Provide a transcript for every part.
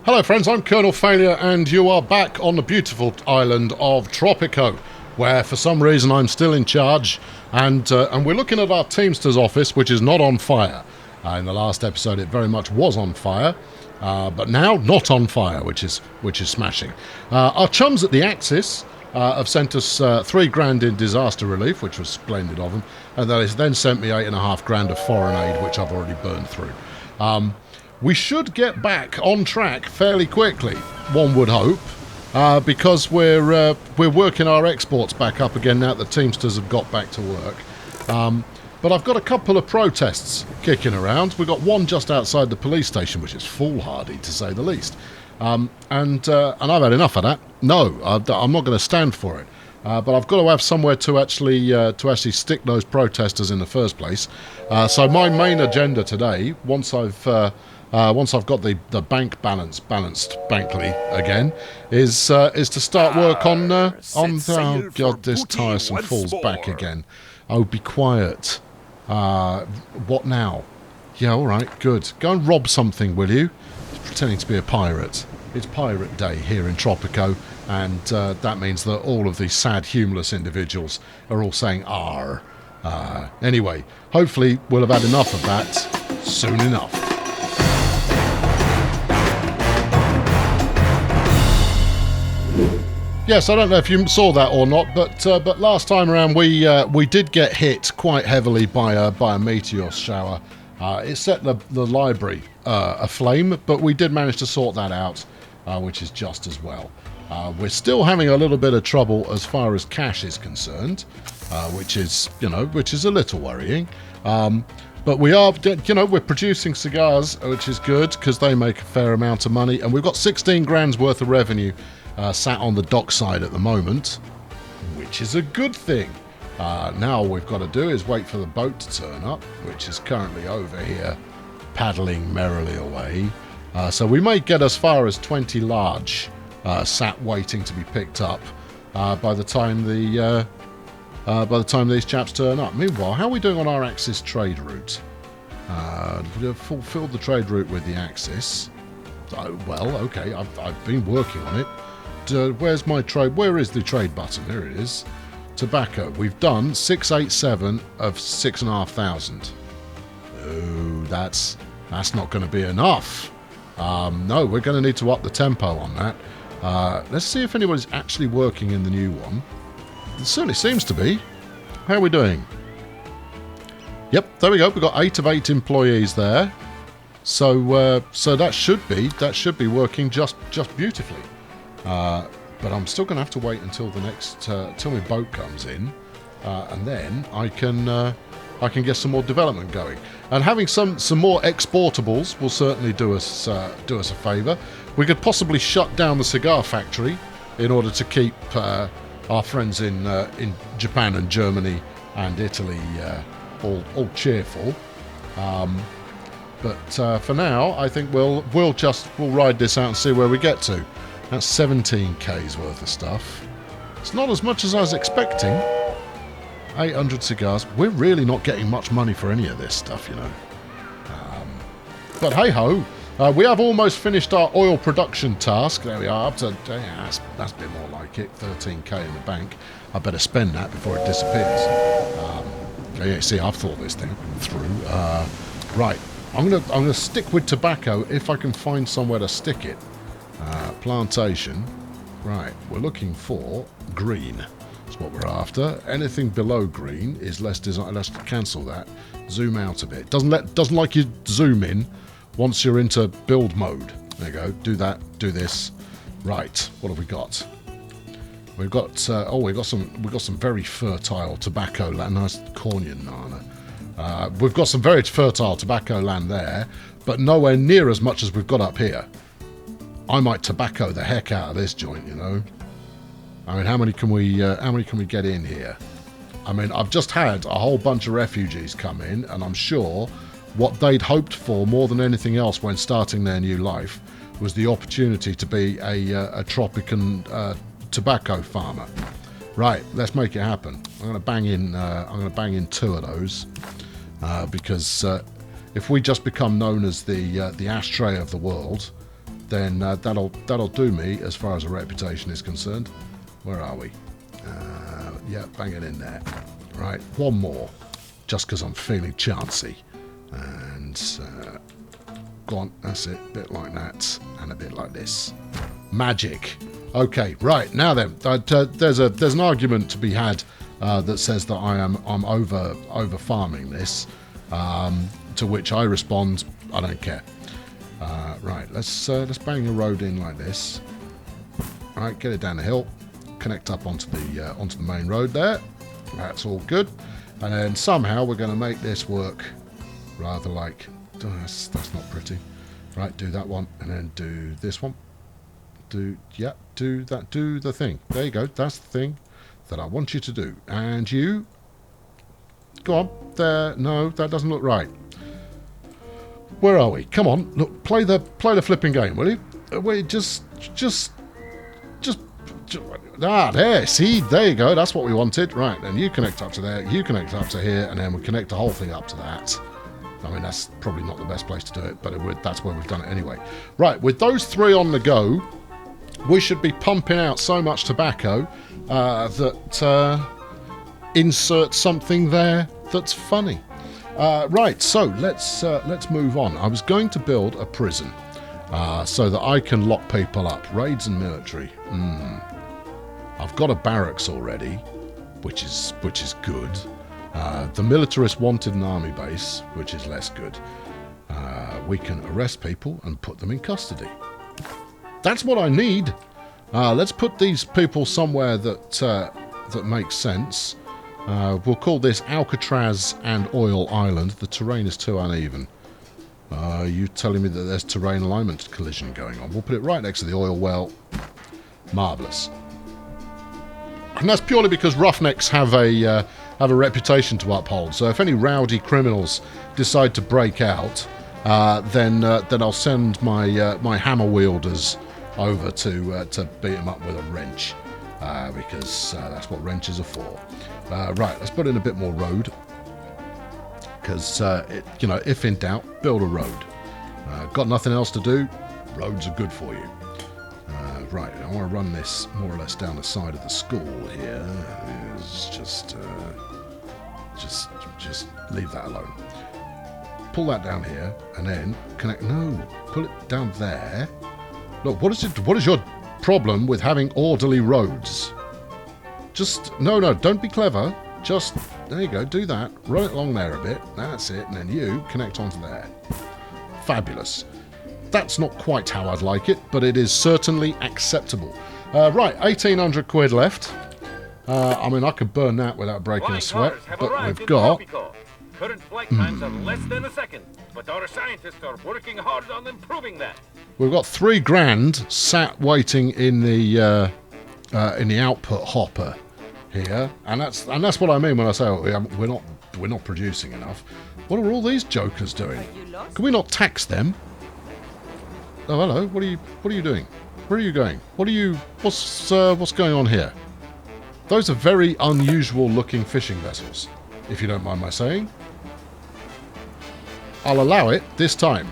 Hello friends, I'm Colonel Failure and you are back on the beautiful island of Tropico, where for some reason I'm still in charge, and we're looking at our Teamsters office, which is not on fire. In the last episode it very much was on fire, but now not on fire, which is smashing. Our chums at the Axis have sent us £3 in disaster relief, which was splendid of them, and they then sent me £8.5 of foreign aid, which I've already burned through. We should get back on track fairly quickly, one would hope, because we're working our exports back up again now that the Teamsters have got back to work. But I've got a couple of protests kicking around. We've got one just outside the police station, which is foolhardy to say the least. And I've had enough of that. No, I'm not going to stand for it. But I've got to have somewhere to actually stick those protesters in the first place. So my main agenda today, once I've got the bank balanced bankly again, is to start work on oh god, this tiresome fool's back again. Oh, be quiet. What now? Yeah, all right, good. Go and rob something, will you? He's pretending to be a pirate. It's Pirate Day here in Tropico, and that means that all of these sad, humorless individuals are all saying "R." Anyway, hopefully we'll have had enough of that soon enough. Yes, I don't know if you saw that or not, but last time around we did get hit quite heavily by a meteor shower. It set the library aflame, but we did manage to sort that out, which is just as well. We're still having a little bit of trouble as far as cash is concerned, which is a little worrying. But we are, we're producing cigars, which is good because they make a fair amount of money, and we've got 16 grand's worth of revenue sat on the dockside at the moment, which is a good thing. Now all we've got to do is wait for the boat to turn up, which is currently over here paddling merrily away. So we may get as far as 20 large sat waiting to be picked up by the time these chaps turn up. Meanwhile, how are we doing on our Axis trade route? We've fulfilled the trade route with the Axis. Well, okay, I've been working on it. Where's my trade? Where is the trade button? There it is. Tobacco. We've done 687 of 6,500. Oh, that's not going to be enough. No, we're going to need to up the tempo on that. Let's see if anybody's actually working in the new one. It certainly seems to be. How are we doing? Yep, there we go. We've got 8 of 8 employees there. So that should be working just beautifully. But I'm still going to have to wait until the next till my boat comes in, and then I can get some more development going. And having some more exportables will certainly do us a favour. We could possibly shut down the cigar factory in order to keep our friends in Japan and Germany and Italy all cheerful. But for now, I think we'll ride this out and see where we get to. That's 17k's worth of stuff. It's not as much as I was expecting. 800 cigars. We're really not getting much money for any of this stuff, But hey-ho, we have almost finished our oil production task. There we are, up to... that's a bit more like it. 13k in the bank. I better spend that before it disappears. Yeah, see, I've thought this thing through. Right, I'm gonna stick with tobacco if I can find somewhere to stick it. Plantation. Right, we're looking for green. That's what we're after. Anything below green is less design. Let's cancel that. Zoom out a bit. Doesn't like you zoom in once you're into build mode. There you go. Do that. Do this. Right. What have we got? We've got we've got some very fertile tobacco land. Nice Cornian nana. We've got some very fertile tobacco land there, but nowhere near as much as we've got up here. I might tobacco the heck out of this joint, I mean, how many can we get in here? I mean, I've just had a whole bunch of refugees come in, and I'm sure what they'd hoped for more than anything else when starting their new life was the opportunity to be a Tropican tobacco farmer. Right, let's make it happen. I'm going to bang in 2 of those because if we just become known as the ashtray of the world, then that'll do me as far as a reputation is concerned. Where are we? Yeah, bang it in there. Right, one more, just because I'm feeling chancy. And go on, that's it. Bit like that, and a bit like this. Magic. Okay, right now then, there's an argument to be had that says that I'm over farming this. To which I respond, I don't care. Right, let's bang a road in like this. Right, get it down the hill, connect up onto the main road there. That's all good, and then somehow we're going to make this work. Rather like, that's not pretty. Right, do that one, and then do this one. Do the thing. There you go. That's the thing that I want you to do. And you, go on there. No, that doesn't look right. Where are we? Come on, look, play the flipping game, will you? Wait, just there. See, there you go. That's what we wanted. Right, then you connect up to there. You connect up to here, and then we connect the whole thing up to that. I mean, that's probably not the best place to do it, but that's where we've done it anyway. Right, with those three on the go, we should be pumping out so much tobacco that insert something there that's funny. Right, so let's move on. I was going to build a prison so that I can lock people up. Raids and military. I've got a barracks already, which is good. The militarist wanted an army base, which is less good. We can arrest people and put them in custody. That's what I need. Let's put these people somewhere that makes sense. We'll call this Alcatraz and Oil Island. The terrain is too uneven. You telling me that there's terrain alignment collision going on? We'll put it right next to the oil well. Marvellous. And that's purely because roughnecks have a reputation to uphold. So if any rowdy criminals decide to break out, then I'll send my hammer wielders over to beat them up with a wrench, because that's what wrenches are for. Right, let's put in a bit more road, because if in doubt, build a road. Got nothing else to do? Roads are good for you. Right, I want to run this more or less down the side of the school here. It's just leave that alone. Pull that down here, and then connect. No, pull it down there. Look, what is your problem with having orderly roads? No, don't be clever. Just, there you go, do that. Run it along there a bit. That's it, and then you connect onto there. Fabulous. That's not quite how I'd like it, but it is certainly acceptable. Right, 1,800 quid left. I mean, I could burn that without breaking a sweat, but we've got... Current flight times are less than a second, but our scientists are working hard on improving that. We've got $3,000 sat waiting in the output hopper here, and that's what I mean when I say we're not producing enough. What are all these jokers doing? Can we not tax them? Oh, hello. What are you doing? Where are you going? What's going on here? Those are very unusual looking fishing vessels, if you don't mind my saying. I'll allow it this time.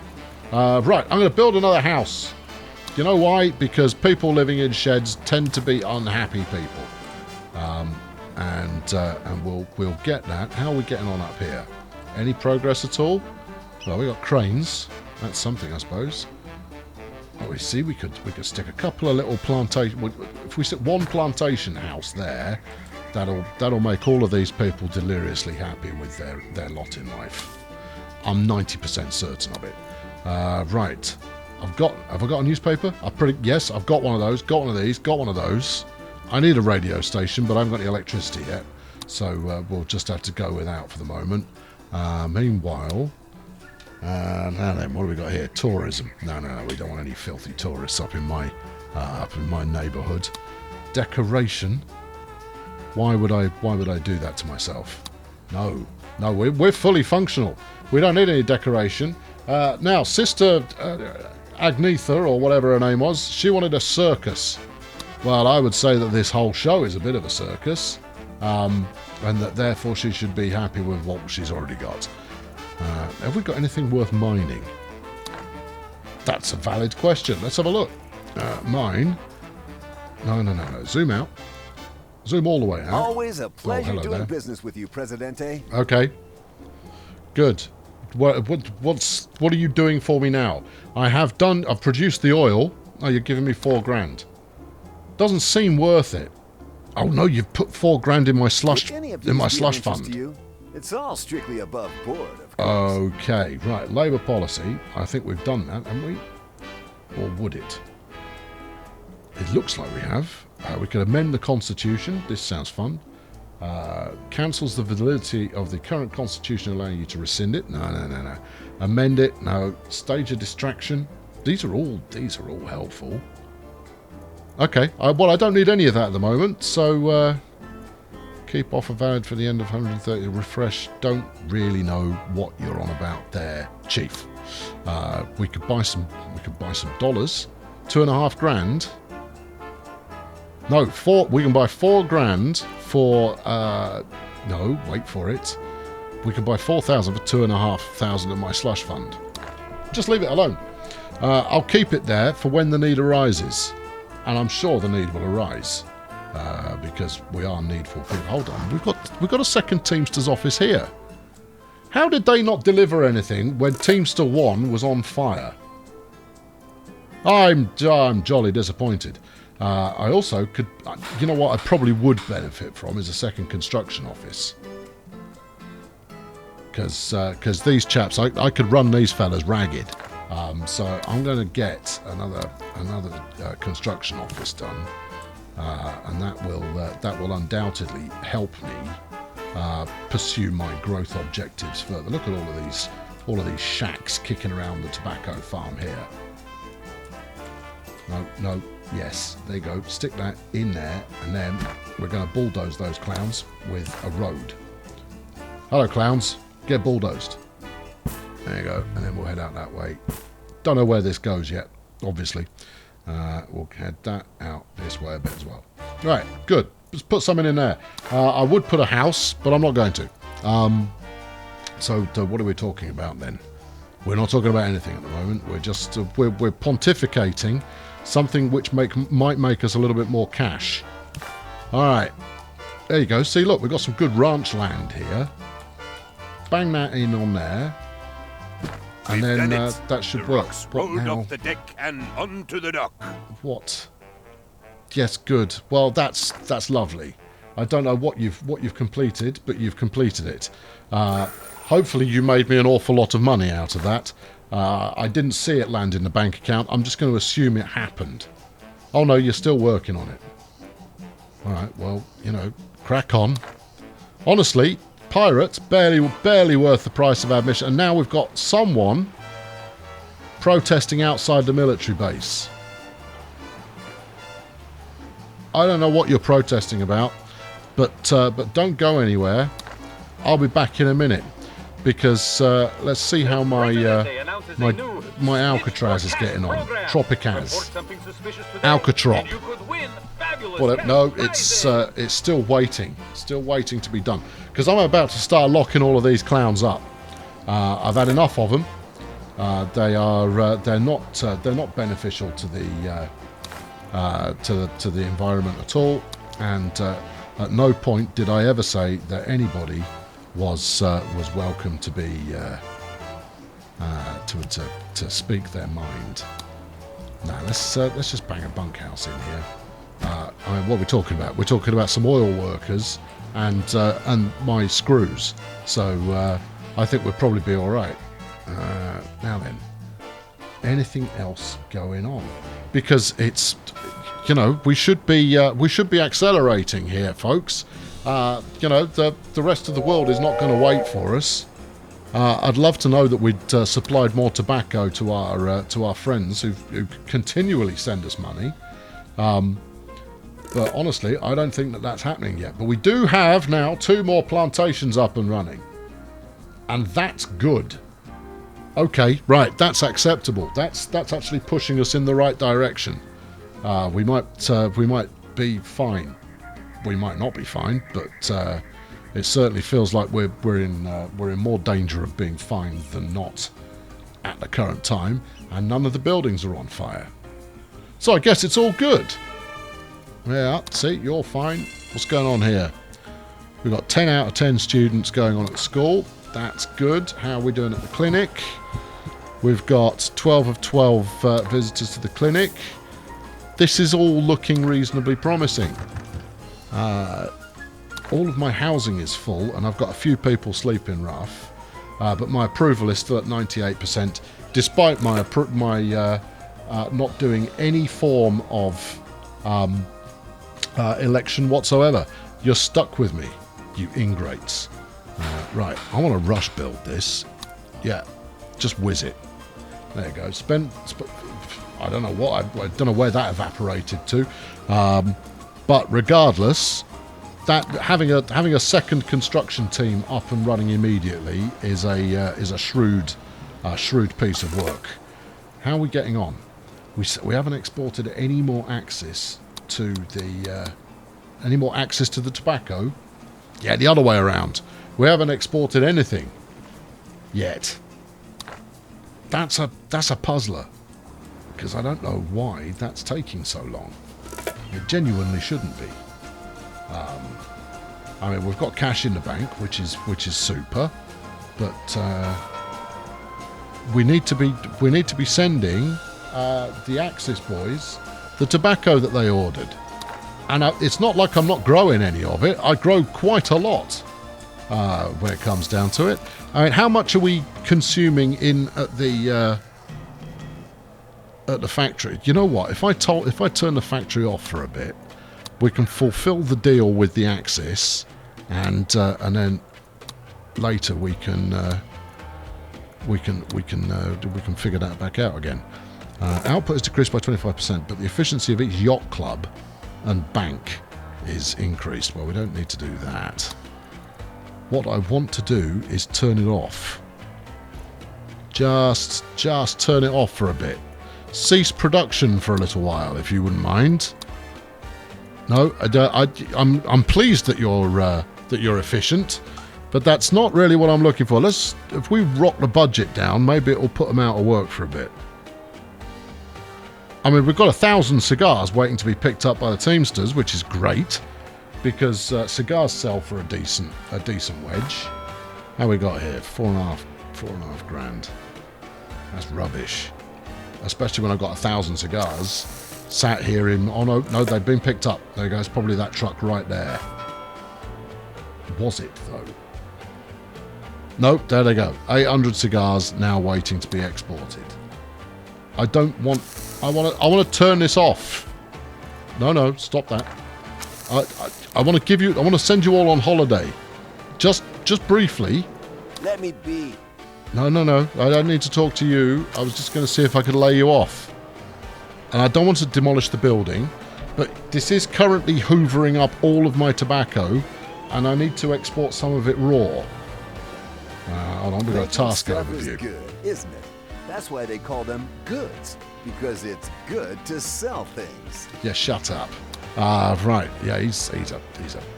Right, I'm going to build another house. You know why? Because people living in sheds tend to be unhappy people. And we'll get that. How are we getting on up here? Any progress at all? Well, we got cranes. That's something, I suppose. Oh, we see, we could stick a couple of little plantation. If we stick one plantation house there, that'll make all of these people deliriously happy with their lot in life. I'm 90% certain of it. Right, have I got a newspaper? Yes, I've got one of those. Got one of these. Got one of those. I need a radio station, but I haven't got any electricity yet, so we'll just have to go without for the moment. Meanwhile. Now then, what have we got here? Tourism. No, we don't want any filthy tourists up in my neighbourhood. Decoration. Why would I do that to myself? No, we're fully functional. We don't need any decoration. Now, Sister Agnetha, or whatever her name was, she wanted a circus. Well, I would say that this whole show is a bit of a circus, and that therefore she should be happy with what she's already got. Have we got anything worth mining? That's a valid question. Let's have a look. Mine. No. Zoom out. Zoom all the way out. Always a pleasure hello doing there. business with you, Presidente. Okay. Good. What are you doing for me now? I've produced the oil. Oh, you're giving me $4,000. Doesn't seem worth it. Oh no, you've put $4,000 in my slush fund. To you, it's all strictly above board, of course. Okay, right. Labour policy. I think we've done that, haven't we? Or would it? It looks like we have. We could amend the constitution. This sounds fun. Cancels the validity of the current constitution, allowing you to rescind it. No. Amend it. No. Stage a distraction. These are all helpful. Okay. Well, I don't need any of that at the moment. So keep offer valid for the end of 130. Refresh. Don't really know what you're on about there, Chief. We could buy some dollars. $2,500. No, we can buy $4,000 for, no, wait for it. We can buy 4,000 for 2,500 of my slush fund. Just leave it alone. I'll keep it there for when the need arises. And I'm sure the need will arise. Because we are needful people. Hold on, we've got a second Teamsters office here. How did they not deliver anything when Teamster 1 was on fire? I'm jolly disappointed. I also could, you know what I probably would benefit from is a second construction office. Because these chaps, I could run these fellas ragged. So I'm going to get another construction office done. And that will undoubtedly help me pursue my growth objectives further. Look at all of these shacks kicking around the tobacco farm here. No, yes, there you go. Stick that in there, and then we're going to bulldoze those clowns with a road. Hello, clowns. Get bulldozed. There you go, and then we'll head out that way. Don't know where this goes yet, obviously. We'll head that out this way a bit as well. Right, good. Let's put something in there. I would put a house, but I'm not going to. So what are we talking about then? We're not talking about anything at the moment. We're just we're pontificating something which might make us a little bit more cash. All right, there you go. See, look, we've got some good ranch land here. Bang that in on there, and then that should work. Rolled off the deck and onto the dock. What? Yes, good. Well, that's lovely. I don't know what you've completed, but you've completed it. Hopefully you made me an awful lot of money out of that. I didn't see it land in the bank account. I'm just going to assume it happened. Oh no, you're still working on it. Alright, well, you know, crack on. Honestly, pirates, barely worth the price of admission. And now we've got someone protesting outside the military base. I don't know what you're protesting about, but don't go anywhere. I'll be back in a minute. Because let's see how my Alcatraz is getting on. Tropicaz. Alcatrop. Well, no, it's still waiting. Still waiting to be done. Because I'm about to start locking all of these clowns up. I've had enough of them. They're not beneficial to the environment at all. And at no point did I ever say that anybody was welcome to be to speak their mind. Now let's just bang a bunkhouse in here. I mean, what are we talking about? We're talking about some oil workers and my screws. So I think we'll probably be all right. Now then, anything else going on? Because it's, you know, we should be accelerating here, folks. You know, the rest of the world is not going to wait for us. I'd love to know that we'd supplied more tobacco to our friends who continually send us money. But honestly, I don't think that that's happening yet. But we do have now 2 more plantations up and running. And that's good. Okay, right, that's acceptable. That's actually pushing us in the right direction. We might be fine. We might not be fine, but it certainly feels like we're in more danger of being fine than not at the current time. And none of the buildings are on fire. So I guess it's all good. Yeah, see, you're fine. What's going on here? We've got 10 out of 10 students going on at school. That's good. How are we doing at the clinic? We've got 12 of 12 visitors to the clinic. This is all looking reasonably promising. All of my housing is full, and I've got a few people sleeping rough. But my approval is still at 98%, despite my not doing any form of election whatsoever. You're stuck with me, you ingrates. Right, I want to rush build this. Yeah, just whiz it. There you go. I don't know what. I don't know where that evaporated to. But regardless, that having a second construction team up and running immediately is a shrewd piece of work. How are we getting on? We haven't exported any more access to the tobacco. Yeah, the other way around. We haven't exported anything yet. That's a puzzler, because I don't know why that's taking so long. It genuinely shouldn't be. I mean, we've got cash in the bank, which is super, but we need to be sending the Axis boys the tobacco that they ordered. And it's not like I'm not growing any of it. I grow quite a lot when it comes down to it. I mean, how much are we consuming at the factory? You know what? If I turn the factory off for a bit, we can fulfill the deal with the Axis, and then later we can figure that back out again. Output is decreased by 25%, but the efficiency of each yacht club and bank is increased. Well, we don't need to do that. What I want to do is turn it off. Just turn it off for a bit. Cease production for a little while, if you wouldn't mind. No, I'm pleased that you're efficient, but that's not really what I'm looking for. If we rock the budget down, maybe it'll put them out of work for a bit. I mean, we've got 1,000 cigars waiting to be picked up by the Teamsters, which is great, because cigars sell for a decent wedge. How we got here? 4.5 grand. That's rubbish, especially when I've got 1,000 cigars sat here in... Oh, no, they've been picked up. There goes probably that truck right there. Was it, though? Nope, there they go. 800 cigars now waiting to be exported. I want to turn this off. No, stop that. I want to send you all on holiday. Just briefly. Let me be. No. I don't need to talk to you. I was just going to see if I could lay you off. And I don't want to demolish the building, but this is currently hoovering up all of my tobacco, and I need to export some of it raw. Hold on, we've got a task overview. Is good, isn't it? That's why they call them goods, because it's good to sell things. Yeah, shut up. Right. Yeah, he's a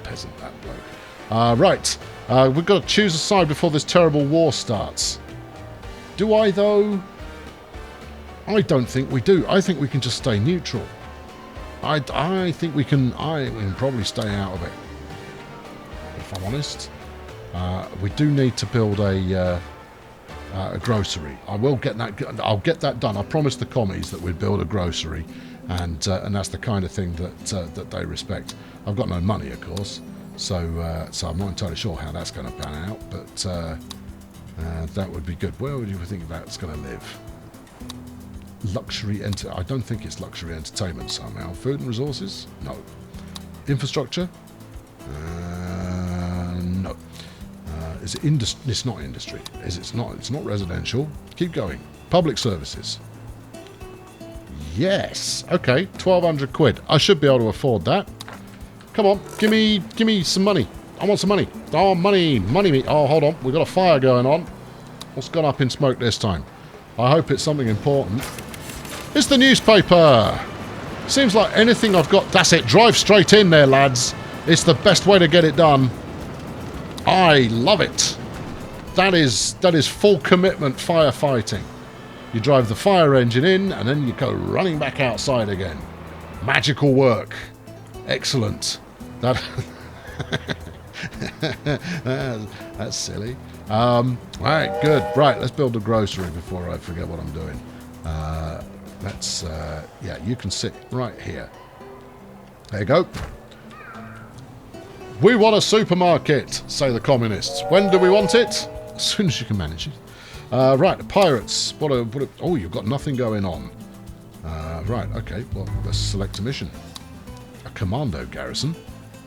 peasant, that bloke. Right. We've got to choose a side before this terrible war starts. Do I, though? I don't think we do. I think we can just stay neutral. I think we can probably stay out of it, if I'm honest. We do need to build a grocery. I'll get that done. I promised the commies that we'd build a grocery, and that's the kind of thing that they respect. I've got no money, of course, so I'm not entirely sure how that's going to pan out, but that would be good. Where would you think that's going to live? I don't think it's luxury entertainment somehow. Food and resources? No. Infrastructure? No. Is it industry? It's not industry. It's not residential. Keep going. Public services. Yes. Okay. 1,200 quid. I should be able to afford that. Come on. Give me some money. I want some money. Oh, money. Oh, hold on. We've got a fire going on. What's gone up in smoke this time? I hope it's something important. It's the newspaper. Seems like anything I've got... That's it. Drive straight in there, lads. It's the best way to get it done. I love it. That is full commitment firefighting. You drive the fire engine in, and then you go running back outside again. Magical work. Excellent. That that's silly. Alright, good. Right, let's build a grocery before I forget what I'm doing. Yeah, you can sit right here. There you go. We want a supermarket, say the communists. When do we want it? As soon as you can manage it. Right, the pirates. Oh, you've got nothing going on. Right, okay. Well, let's select a mission. A commando garrison.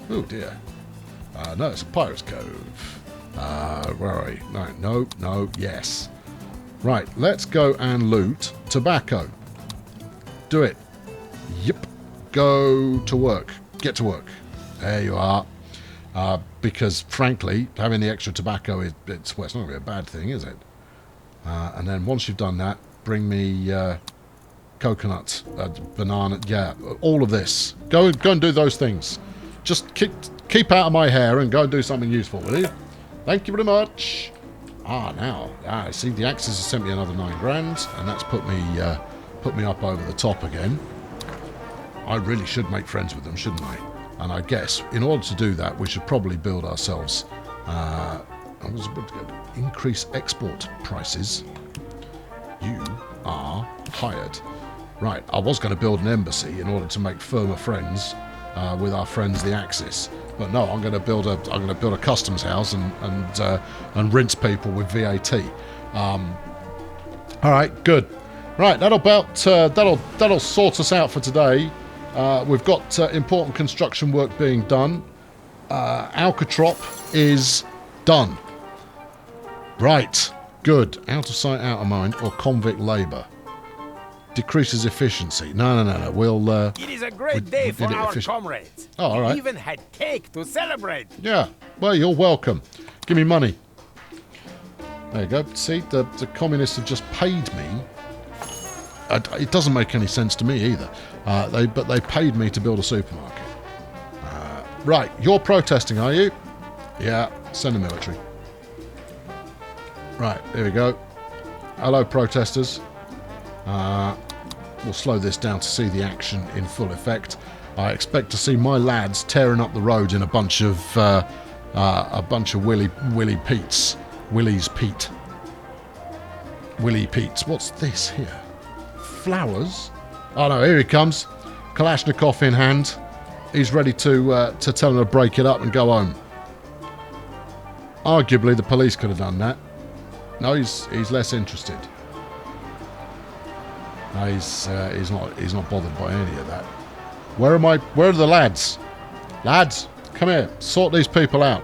Oh, dear. No, it's a pirate's cove. Where are we? No, yes. Right, let's go and loot tobacco. Do it. Yep. Go to work. Get to work. There you are. Because, frankly, having the extra tobacco, it's not going to be a bad thing, is it? And then once you've done that, bring me coconut, banana, yeah, all of this. Go and do those things. Just keep out of my hair and go and do something useful, will you? Thank you very much. I see the Axis has sent me another 9 grand, and that's put me up over the top again. I really should make friends with them, shouldn't I? And I guess in order to do that, we should probably build ourselves. Increase export prices. You are hired. Right, I was going to build an embassy in order to make firmer friends with our friends the Axis, but no, I'm going to build a customs house and rinse people with VAT. All right, good. Right, that'll sort us out for today. We've got important construction work being done. Alcatrop is done. Right, good. Out of sight, out of mind, or convict labour. Decreases efficiency. No. We'll. It is a great day for our comrades. Oh, all right. We even had cake to celebrate. Yeah. Well, you're welcome. Give me money. There you go. See, the communists have just paid me. It doesn't make any sense to me either. But they paid me to build a supermarket. Right, you're protesting, are you? Yeah. Send the military. Right, there we go. Hello, protesters. We'll slow this down to see the action in full effect. I expect to see my lads tearing up the road in a bunch of Willie Pete's. Willie's Pete. Willie Pete's. What's this here? Flowers? Oh no, here he comes. Kalashnikov in hand. He's ready to tell them to break it up and go home. Arguably, the police could have done that. No, he's less interested. No, he's not bothered by any of that. Where are the lads? Lads, come here. Sort these people out.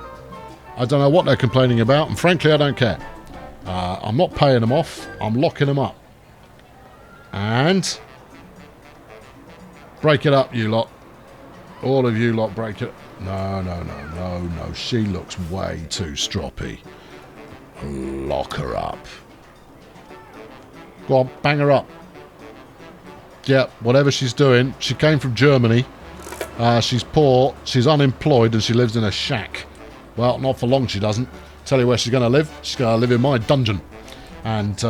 I don't know what they're complaining about, and frankly, I don't care. I'm not paying them off. I'm locking them up. And break it up, you lot. All of you lot, break it. No. She looks way too stroppy. Lock her up. Go on, bang her up. Yeah, whatever she's doing. She came from Germany. She's poor, she's unemployed, and she lives in a shack. Well, not for long she doesn't. Tell you where she's going to live. She's going to live in my dungeon. And,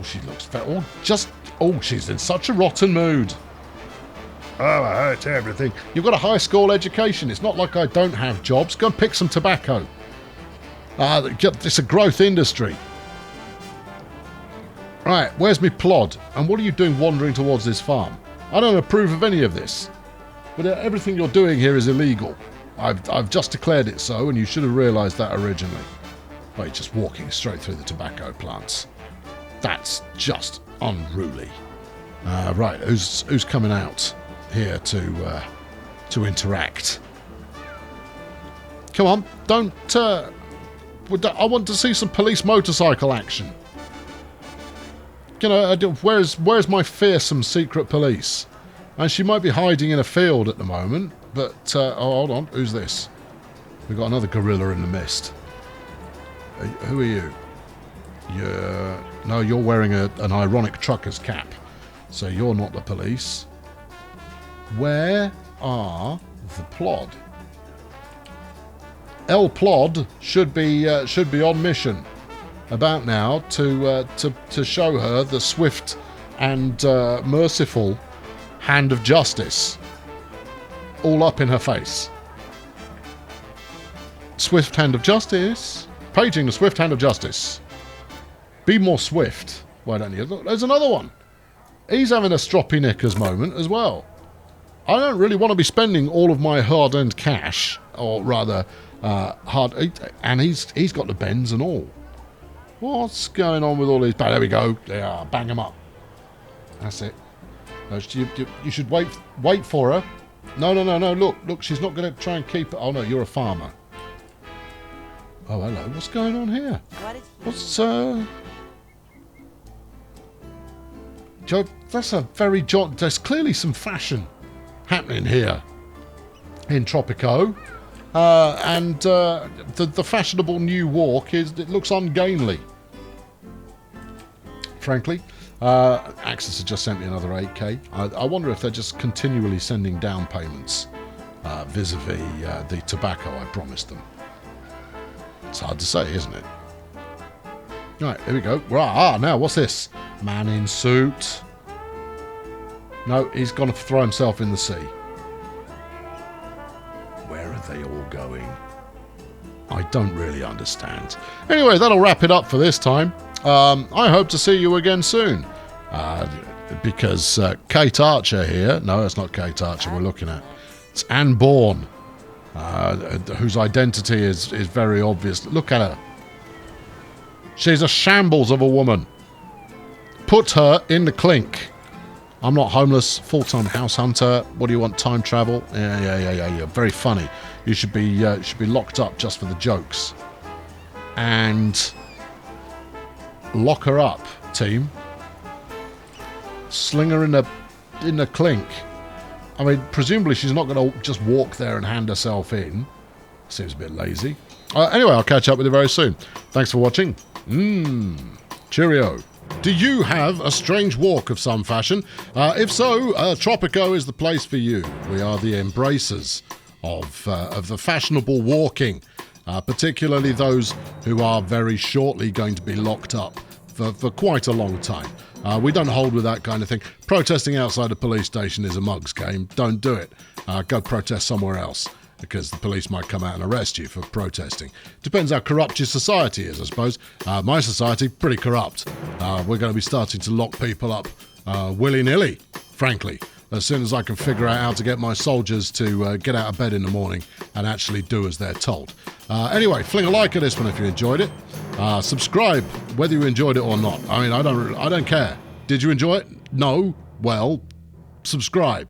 she looks fat. She's in such a rotten mood. Oh, it hurts everything. You've got a high school education. It's not like I don't have jobs. Go and pick some tobacco. It's a growth industry. Right, where's me plod? And what are you doing wandering towards this farm? I don't approve of any of this. But everything you're doing here is illegal. I've just declared it so, and you should have realised that originally. Oh, you're just walking straight through the tobacco plants. That's just unruly. Right, who's coming out here to interact? Come on, don't. I want to see some police motorcycle action. You know, where's my fearsome secret police? And she might be hiding in a field at the moment, but hold on, who's this? We've got another gorilla in the mist. Who are you? No, you're wearing an ironic trucker's cap, so you're not the police. Where are the plod? El Plod should be on mission. about now to show her the swift and merciful hand of justice all up in her face. Swift hand of justice. Paging the swift hand of justice. Be more swift. Why don't you? Look, there's another one. He's having a stroppy knickers moment as well. I don't really want to be spending all of my hard-earned cash, or rather, and he's got the bends and all. What's going on with all these? There we go. They are. Bang them up. That's it. No, you should wait for her. No. Look. She's not going to try and keep it. Oh no, you're a farmer. Oh hello. What's going on here? What's Joe? That's a very there's clearly some fashion happening here in Tropico, and the fashionable new walk it looks ungainly. Frankly, Axis has just sent me another 8k. I wonder if they're just continually sending down payments vis-a-vis the tobacco I promised them. It's hard to say, isn't it? Right, here we go. Now what's this? Man in suit. No, he's going to throw himself in the sea. Where are they all going? I don't really understand. Anyway, that'll wrap it up for this time. I hope to see you again soon. Because Kate Archer here... No, it's not Kate Archer we're looking at. It's Anne Bourne, whose identity is very obvious. Look at her. She's a shambles of a woman. Put her in the clink. I'm not homeless, full-time house hunter. What do you want? Time travel? Yeah. Very funny. You should be locked up just for the jokes. And lock her up, team. Sling her in the clink. I mean, presumably she's not going to just walk there and hand herself in. Seems a bit lazy. Anyway, I'll catch up with you very soon. Thanks for watching. Cheerio. Do you have a strange walk of some fashion? If so, Tropico is the place for you. We are the embracers of the fashionable walking, particularly those who are very shortly going to be locked up for quite a long time. We don't hold with that kind of thing. Protesting outside a police station is a mug's game. Don't do it. Go protest somewhere else, because the police might come out and arrest you for protesting. Depends how corrupt your society is, I suppose. My society, pretty corrupt. We're going to be starting to lock people up willy-nilly, frankly, as soon as I can figure out how to get my soldiers to get out of bed in the morning and actually do as they're told. Anyway, fling a like at this one if you enjoyed it. Subscribe whether you enjoyed it or not. I mean, I don't care. Did you enjoy it? No? Well, subscribe.